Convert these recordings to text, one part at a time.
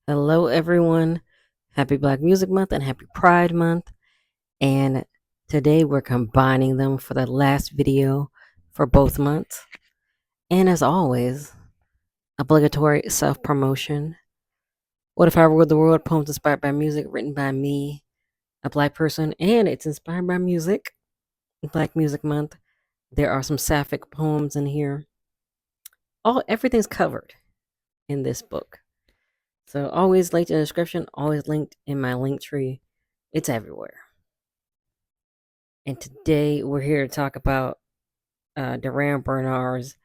Hello, everyone. Happy Black Music Month and Happy Pride Month. And today we're combining them for the last video for both months. And as always, obligatory self promotion. What if I ruled the world? Poems inspired by music, written by me, a Black person, and it's inspired by music. Black Music Month. There are some sapphic poems in here. Everything's covered in this book. So always linked in the description, always linked in my link tree. It's everywhere. And today we're here to talk about Durand Bernarr's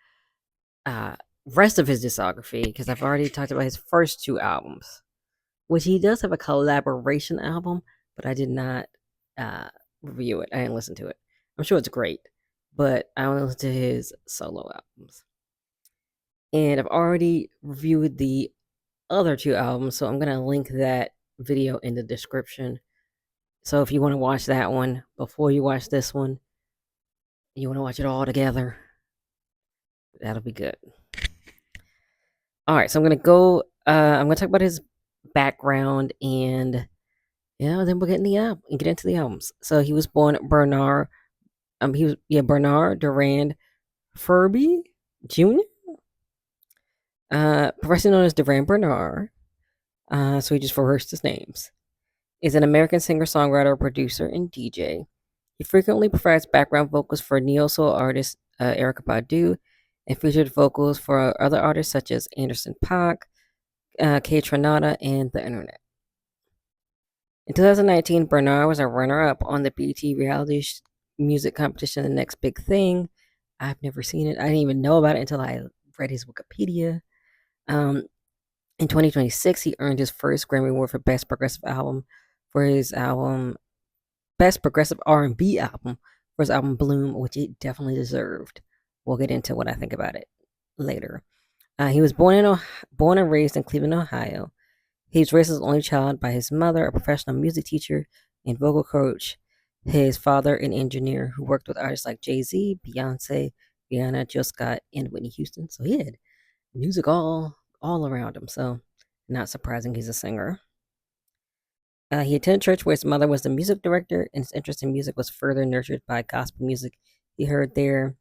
uh, rest of his discography because I've already talked about his first two albums, which he does have a collaboration album, but I did not uh, review it. I didn't listen to it. I'm sure it's great, but I only listened to his solo albums. And I've already reviewed the other two albums, so I'm going to link that video in the description. So if you want to watch that one before you watch this one, you want to watch it all together, that'll be good. All right, so I'm gonna go. I'm gonna talk about his background, and then we'll get in the album and get into the albums. So he was born Bernarr. He was Bernarr Durand Furby Jr. Professionally known as Durand Bernarr. So he just reversed his names. Is an American singer, songwriter, producer, and DJ. He frequently provides background vocals for neo soul artist Erykah Badu, and featured vocals for other artists such as Anderson .Paak, K Tronada, and the Internet. In 2019, Bernarr was a runner-up on the BET reality music competition, The Next Big Thing. I've never seen it. I didn't even know about it until I read his Wikipedia. In 2026, he earned his first Grammy Award for Best Progressive Album for his album, Best Progressive R&B Album for his album Bloom, which it definitely deserved. We'll get into what I think about it later. He was born and raised in Cleveland, Ohio. He was raised as an only child by his mother, a professional music teacher and vocal coach. His father, an engineer who worked with artists like Jay-Z, Beyonce, Rihanna, Jill Scott, and Whitney Houston. So he had music all around him. So not surprising he's a singer. He attended church where his mother was the music director, and his interest in music was further nurtured by gospel music he heard there.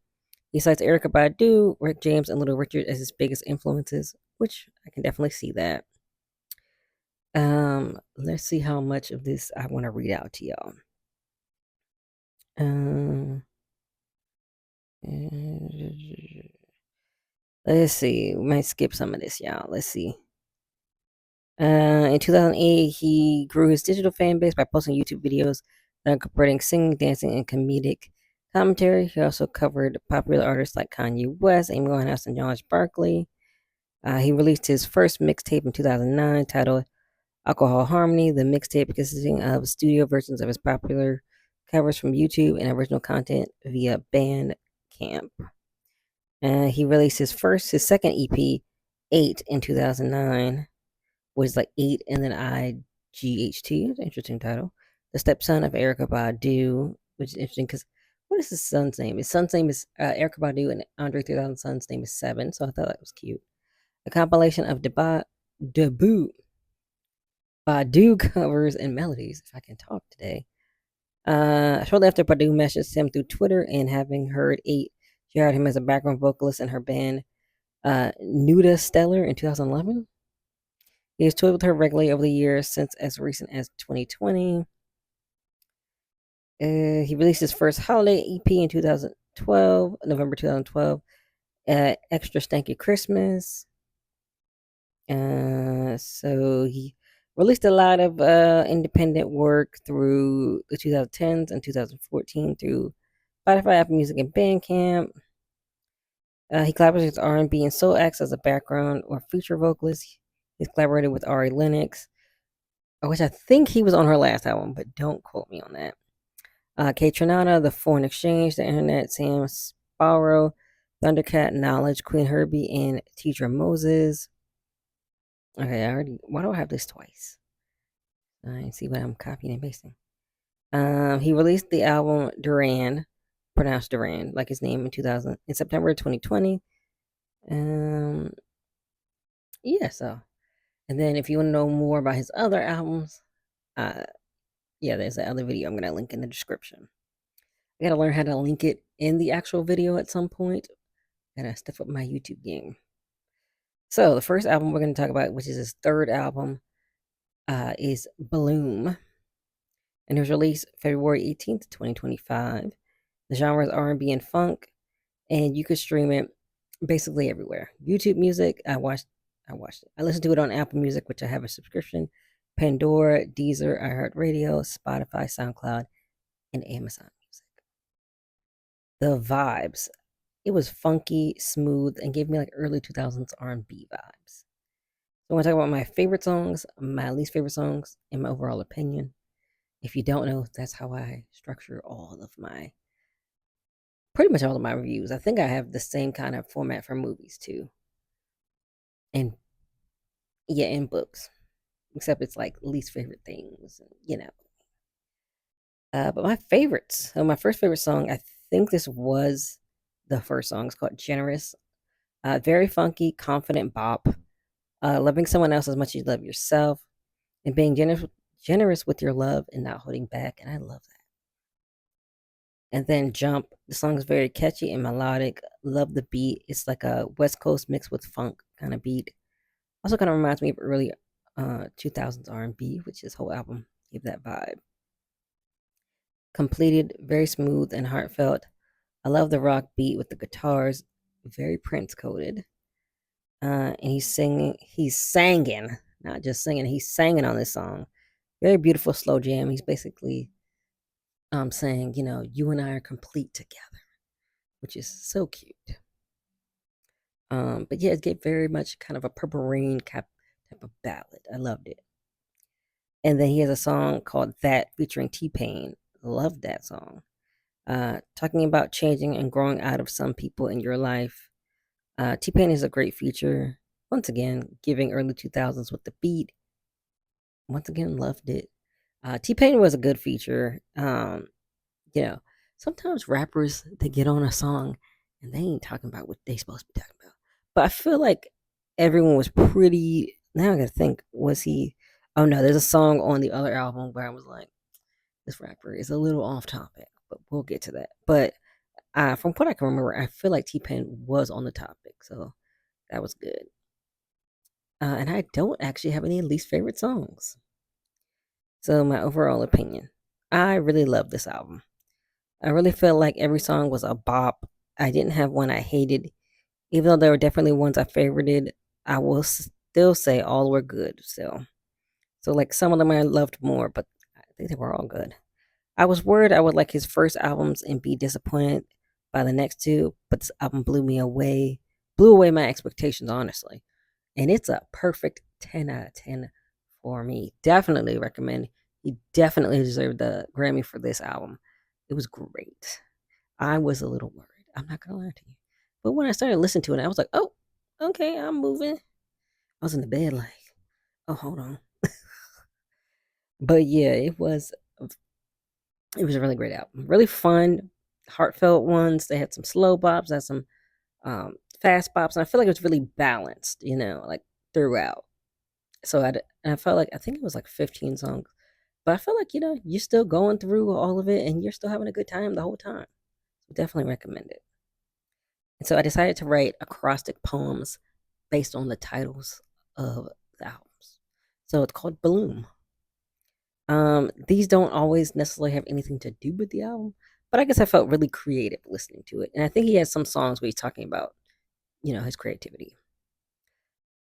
He cites Erykah Badu, Rick James, and Little Richard as his biggest influences, which I can definitely see that. Let's see how much of this I want to read out to y'all. Let's see. We might skip some of this, y'all. Let's see. In 2008, he grew his digital fan base by posting YouTube videos that incorporating singing, dancing, and comedic commentary. He also covered popular artists like Kanye West, Amy Winehouse, and Gnarls Barkley. He released his first mixtape in 2009 titled Alcohol Harmony. The mixtape consisting of studio versions of his popular covers from YouTube and original content via Bandcamp. He released his second EP, 8, in 2009, was like 8 and then IGHT. It's an interesting title. The stepson of Erykah Badu, which is interesting because what is his son's name? His son's name is Erykah Badu, and Andre 3000's son's name is Seven, so I thought that was cute. A compilation of debut Badu covers and melodies, if I can talk today. Shortly after Badu messaged him through Twitter, and having heard 8, she hired him as a background vocalist in her band Nuda Stellar in 2011. He has toured with her regularly over the years, since as recent as 2020. He released his first holiday EP in 2012, November 2012, Extra Stanky Christmas. So he released a lot of independent work through the 2010s and 2014 through Spotify, Apple Music, and Bandcamp. He collaborated with R&B and soul acts as a background or feature vocalist. He's collaborated with Ari Lennox, which I think he was on her last album, but don't quote me on that. K Tronada, The Foreign Exchange, The Internet, Sam Sparrow, Thundercat, Knowledge, Queen Herbie, and Teacher Moses. Okay, why do I have this twice? I see what I'm copying and pasting. He released the album Durand, pronounced Durand, like his name, in September 2020. So And then if you want to know more about his other albums, uh, yeah, there's that other video I'm gonna link in the description. I gotta learn how to link it in the actual video at some point. Gotta step up my YouTube game. So the first album we're gonna talk about, which is his third album, is Bloom, and it was released February 18th, 2025. The genre is R&B and funk, and you could stream it basically everywhere. YouTube Music, I watched it. I listened to it on Apple Music, which I have a subscription, Pandora, Deezer, iHeartRadio, Spotify, SoundCloud, and Amazon Music. The vibes, it was funky, smooth, and gave me like early 2000s R&B vibes. So I want to talk about my favorite songs, my least favorite songs, and my overall opinion. If you don't know, that's how I structure pretty much all of my reviews. I think I have the same kind of format for movies too, and yeah, and books, except it's like least favorite things, you know. But my favorites. So my first favorite song, I think this was the first song. It's called "Generous." Very funky, confident bop. Loving someone else as much as you love yourself, and being generous with your love and not holding back. And I love that. And then "Jump." The song is very catchy and melodic. Love the beat. It's like a West Coast mixed with funk kind of beat. Also, kind of reminds me of early 2000s R&B, which this whole album gave that vibe. Completed, very smooth and heartfelt. I love the rock beat with the guitars, very Prince coded. And he's singing, not just singing, he's singing on this song. Very beautiful slow jam. He's basically saying, you know, you and I are complete together, which is so cute. But yeah, it gave very much kind of a Purple Rain type of ballad. I loved it. And then he has a song called That featuring T-Pain. Love that song. Talking about changing and growing out of some people in your life. T-Pain is a great feature. Once again, giving early 2000s with the beat. Once again, loved it. T-Pain was a good feature. You know, sometimes rappers, they get on a song and they ain't talking about what they supposed to be talking about. But I feel like everyone was pretty. Now I gotta think, was he? Oh no, there's a song on the other album where I was like, this rapper is a little off topic, but we'll get to that. But from what I can remember, I feel like T-Pain was on the topic, so that was good. And I don't actually have any least favorite songs. So my overall opinion, I really love this album. I really felt like every song was a bop. I didn't have one I hated, even though there were definitely ones I favorited. I will still say all were good. So like some of them I loved more, but I think they were all good. I was worried I would like his first albums and be disappointed by the next two, but this album blew away my expectations, honestly. And it's a perfect 10 out of 10 for me. Definitely recommend. He definitely deserved the Grammy for this album. It was great. I was a little worried. I'm not gonna lie to you. But when I started listening to it, I was like, oh, okay, I'm moving. I was in the bed like, oh, hold on. But yeah, it was a really great album. Really fun, heartfelt ones. They had some slow bops, had some fast bops, and I feel like it was really balanced, you know, like throughout. And I felt like I think it was like 15 songs, but I feel like, you know, you're still going through all of it and you're still having a good time the whole time. So definitely recommend it. And so I decided to write acrostic poems based on the titles of the albums. So it's called Bloom. These don't always necessarily have anything to do with the album, but I guess I felt really creative listening to it. And I think he has some songs where he's talking about, you know, his creativity.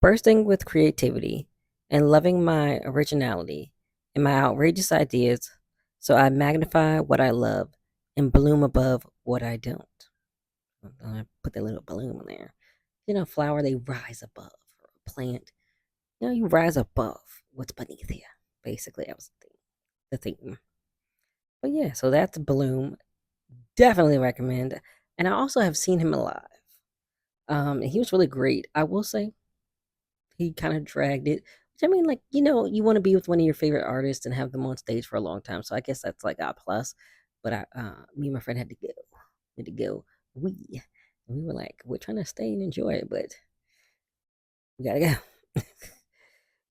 Bursting with creativity and loving my originality and my outrageous ideas, so I magnify what I love and bloom above what I don't. I put that little bloom in there. You know, flower, they rise above. Or a plant, you know, you rise above what's beneath you. Basically, that was the theme. But yeah, so that's Bloom. Definitely recommend. And I also have seen him live. And he was really great. I will say he kind of dragged it. Which I mean, like, you know, you want to be with one of your favorite artists and have them on stage for a long time. So I guess that's like a plus. But me and my friend had to go. Had to go. We were like, we're trying to stay and enjoy it, but we gotta go.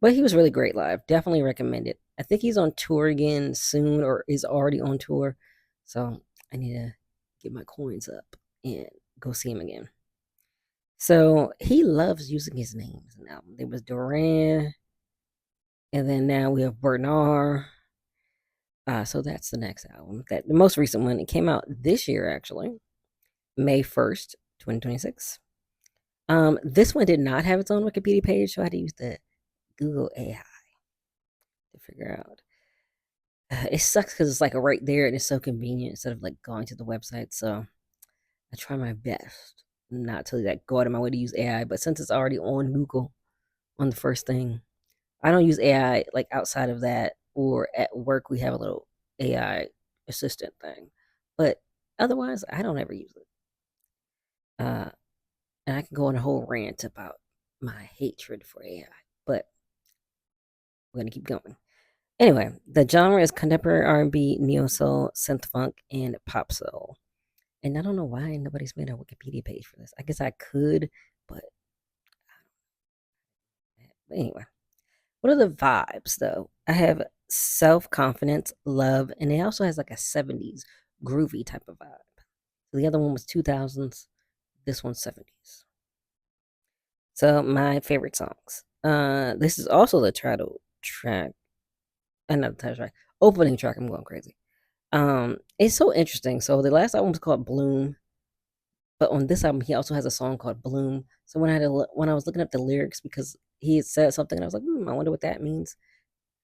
But he was really great live. Definitely recommend it. I think he's on tour again soon or is already on tour. So I need to get my coins up and go see him again. So he loves using his names in the album. There was Durand, and then now we have Bernarr. So that's the next album. That the most recent one. It came out this year, actually, May 1st, 2026. This one did not have its own Wikipedia page, so I had to use the Google AI to figure out. It sucks because it's like right there and it's so convenient instead of like going to the website. So I try my best not to like go out of my way to use AI, but since it's already on Google on the first thing, I don't use AI like outside of that or at work we have a little AI assistant thing. But otherwise I don't ever use it. Uh and I can go on a whole rant about my hatred for AI, but we're gonna keep going. Anyway, the genre is contemporary R&B, neo soul, synth funk, and pop soul. And I don't know why nobody's made a Wikipedia page for this. I guess I could, but anyway. What are the vibes though? I have self confidence, love, and it also has like a 70s groovy type of vibe. So the other one was 2000s, this one's 70s. So my favorite songs. This is also the title track, another title track, opening track. I'm going crazy. It's so interesting. So the last album was called Bloom, but on this album he also has a song called Bloom. So when I was looking up the lyrics because he had said something, and I was like, I wonder what that means.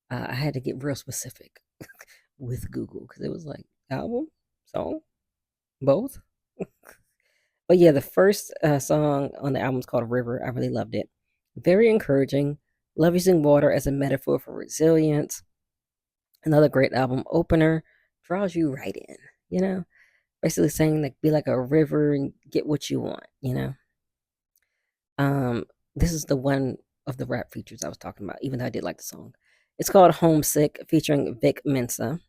I had to get real specific with Google because it was like album, song, both. But yeah, the first song on the album is called River. I really loved it. Very encouraging. Love using water as a metaphor for resilience. Another great album opener. Draws you right in, you know? Basically saying like be like a river and get what you want, you know? This is the one of the rap features I was talking about, even though I did like the song. It's called Homesick, featuring Vic Mensa.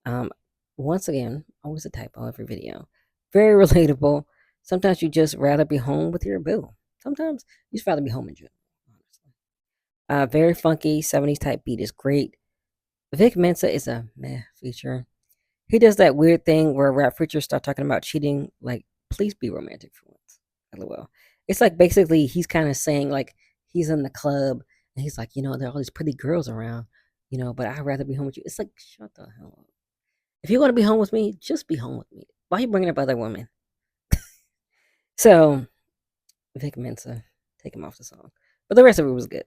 Um, Once again, always a typo every video. Very relatable. Sometimes you just rather be home with your boo. Sometimes you just rather be home in general, honestly. Very funky 70s type beat is great. Vic Mensa is a meh feature. He does that weird thing where rap features start talking about cheating, like, please be romantic for once. LOL. It's like basically he's kind of saying like he's in the club and he's like, there are all these pretty girls around, but I'd rather be home with you. It's like, shut the hell up. If you want to be home with me, just be home with me. Why are you bringing up other women? So, Vic Mensa, take him off the song. But the rest of it was good.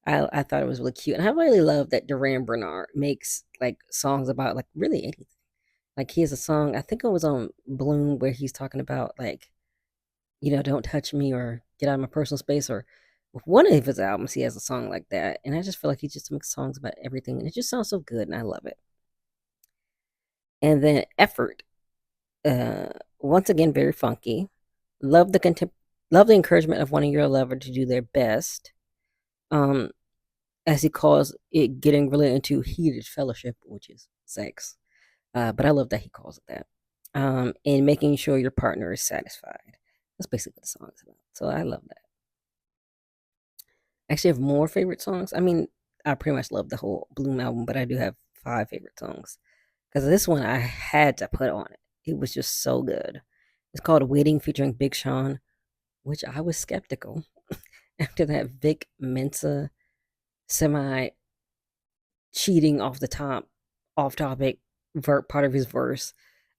I thought it was really cute. And I really love that Durand Bernarr makes like songs about like really anything. Like he has a song, I think it was on Bloom where he's talking about like, don't touch me or get out of my personal space or with one of his albums he has a song like that. And I just feel like he just makes songs about everything and it just sounds so good and I love it. And then Effort. Uh, Once again, very funky. Love the love the encouragement of wanting your lover to do their best. Um, as he calls it, getting really into heated fellowship, which is sex. But I love that he calls it that. And making sure your partner is satisfied. That's basically what the song is about. So I love that. I actually have more favorite songs. I mean, I pretty much love the whole Bloom album, but I do have 5 favorite songs because this one I had to put on it. It was just so good. It's called Waiting featuring Big Sean, which I was skeptical after that Vic Mensa semi cheating off topic part of his verse.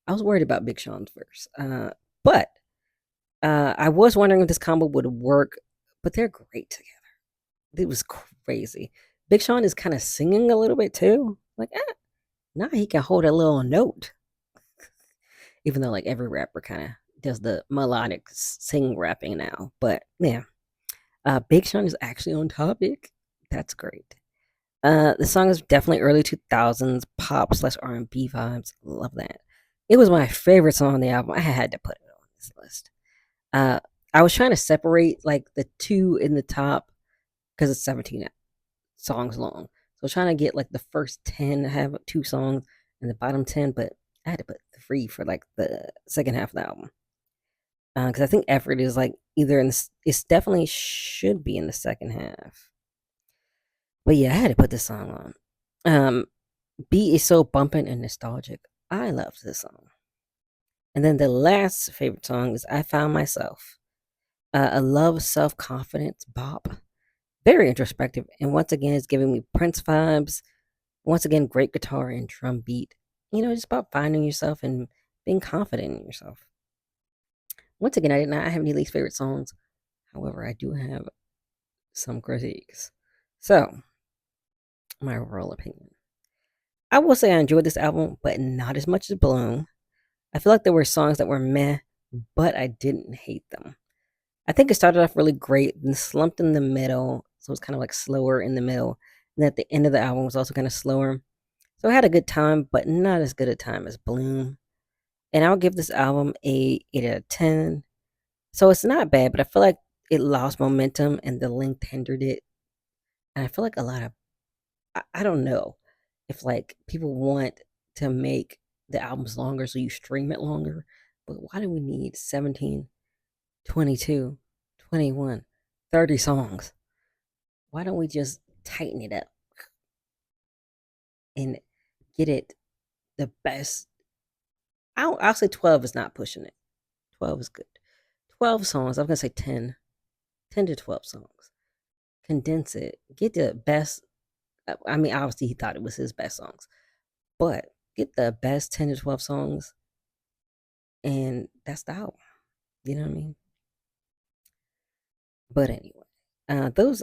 I was worried about Big Sean's verse. But I was wondering if this combo would work, but they're great together. It was crazy. Big Sean is kind of singing a little bit too. Like, now he can hold a little note. Even though like every rapper kind of does the melodic sing rapping now. But yeah, Big Sean is actually on topic. That's great. The song is definitely early 2000s pop slash R&B vibes. Love that. It was my favorite song on the album. I had to put it on this list. Uh, I was trying to separate like the two in the top because it's 17 songs long. So I was trying to get like the first 10 to have 2 songs and the bottom 10, but I had to put 3 for like the second half of the album. Because I think Effort is like either it's definitely should be in the second half. But yeah, I had to put this song on. Um, Beat is so bumping and nostalgic. I love this song. And then the last favorite song is I Found Myself. A love self confidence bop. Very introspective. And once again, it's giving me Prince vibes. Once again, great guitar and drum beat. Just about finding yourself and being confident in yourself. Once again, I did not have any least favorite songs. However, I do have some critiques. So, my overall opinion. I will say I enjoyed this album, but not as much as Bloom. I feel like there were songs that were meh, but I didn't hate them. I think it started off really great, then slumped in the middle, so it was kind of like slower in the middle. And at the end of the album was also kind of slower. So I had a good time, but not as good a time as Bloom. And I'll give this album a 8 out of 10. So it's not bad, but I feel like it lost momentum and the length hindered it. And I feel like a lot of I don't know if like people want to make the albums longer so you stream it longer, but why do we need 17, 22, 21, 30 songs? Why don't we just tighten it up and get it the best? I'll say 12 is not pushing it. 12 is good. 12 songs. I'm going to say 10, 10 to 12 songs. Condense it. Get the best. I mean, obviously, he thought it was his best songs, but get the best 10 to 12 songs, and that's the album. You know what I mean? But anyway,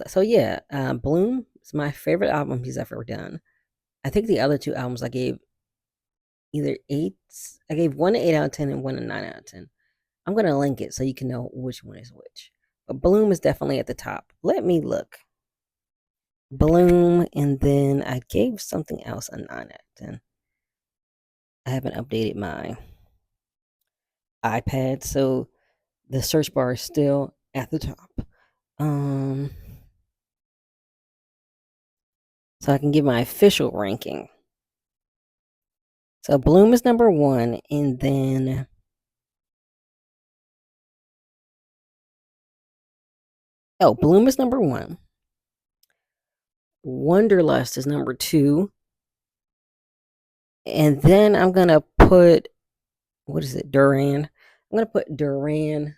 so yeah, Bloom is my favorite album he's ever done. I think the other two albums I gave either eights. I gave one an 8 out of 10 and one a 9 out of 10. I'm gonna link it so you can know which one is which. But Bloom is definitely at the top. Let me look. Bloom, and then I gave something else a 9 out of 10. I haven't updated my iPad, so the search bar is still at the top. Um, so I can give my official ranking. So Bloom is number one, and then Bloom is number one. Wonderlust is number two, and then I'm gonna put what is it, Durand. I'm gonna put Durand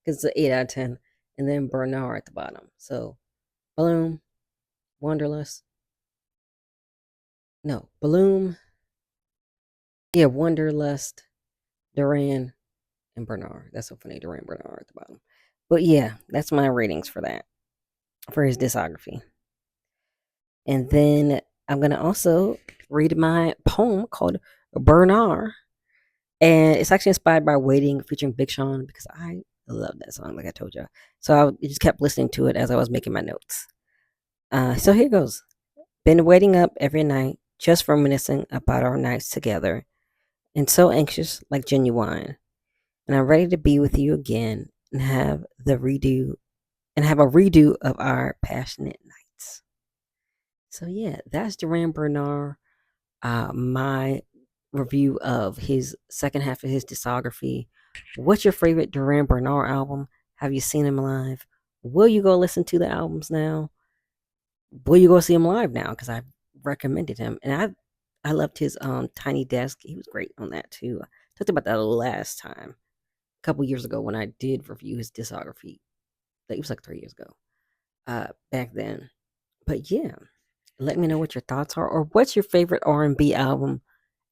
because it's an 8 out of 10, and then Bernarr at the bottom. So Bloom, Wonderlust, no Bloom, yeah, Wonderlust, Durand, and Bernarr. That's so funny, Durand Bernarr at the bottom. But yeah, that's my ratings for that, for his discography. And then I'm going to also read my poem called Bernarr. And it's actually inspired by Waiting featuring Big Sean because I love that song, like I told you. So I just kept listening to it as I was making my notes. So here goes. Been waiting up every night, just reminiscing about our nights together, and so anxious, like genuine. And I'm ready to be with you again and have a redo of our passionate nights. So yeah, that's Durand Bernarr. My review of his second half of his discography. What's your favorite Durand Bernarr album? Have you seen him live? Will you go listen to the albums now? Will you go see him live now? Because I recommended him, and I loved his Tiny Desk. He was great on that too. I talked about that last time, a couple years ago when I did review his discography. It was like 3 years ago. Back then, but yeah, let me know what your thoughts are, or what's your favorite R&B album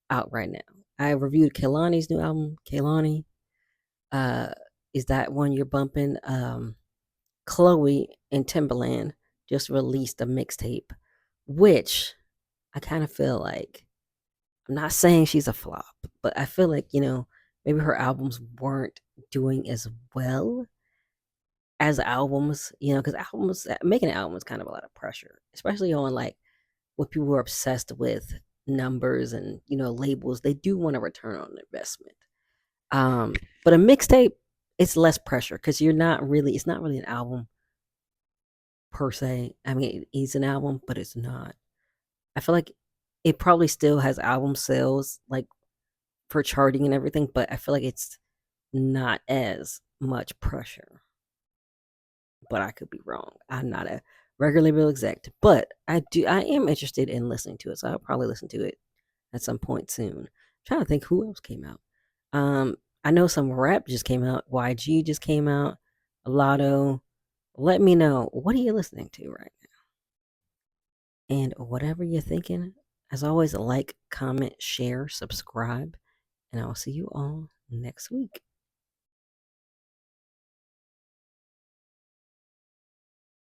out right now. I reviewed Kehlani's new album. Kehlani, uh, is that one you're bumping? Chloe and Timbaland just released a mixtape, which I kind of feel like I'm not saying she's a flop, but I feel like maybe her albums weren't doing as well as albums. Because albums making an album is kind of a lot of pressure, especially on like with people who are obsessed with numbers and labels. They do want a return on investment. But a mixtape, it's less pressure because it's not really an album per se. I mean, it's an album, but it's not. I feel like it probably still has album sales like for charting and everything, but I feel like it's not as much pressure. But I could be wrong. I'm not a Record label exec. But I am interested in listening to it, so I'll probably listen to it at some point soon. I'm trying to think who else came out. I know some rap just came out. YG just came out. Lotto. Let me know, what are you listening to right now? And whatever you're thinking, as always, like, comment, share, subscribe, and I'll see you all next week.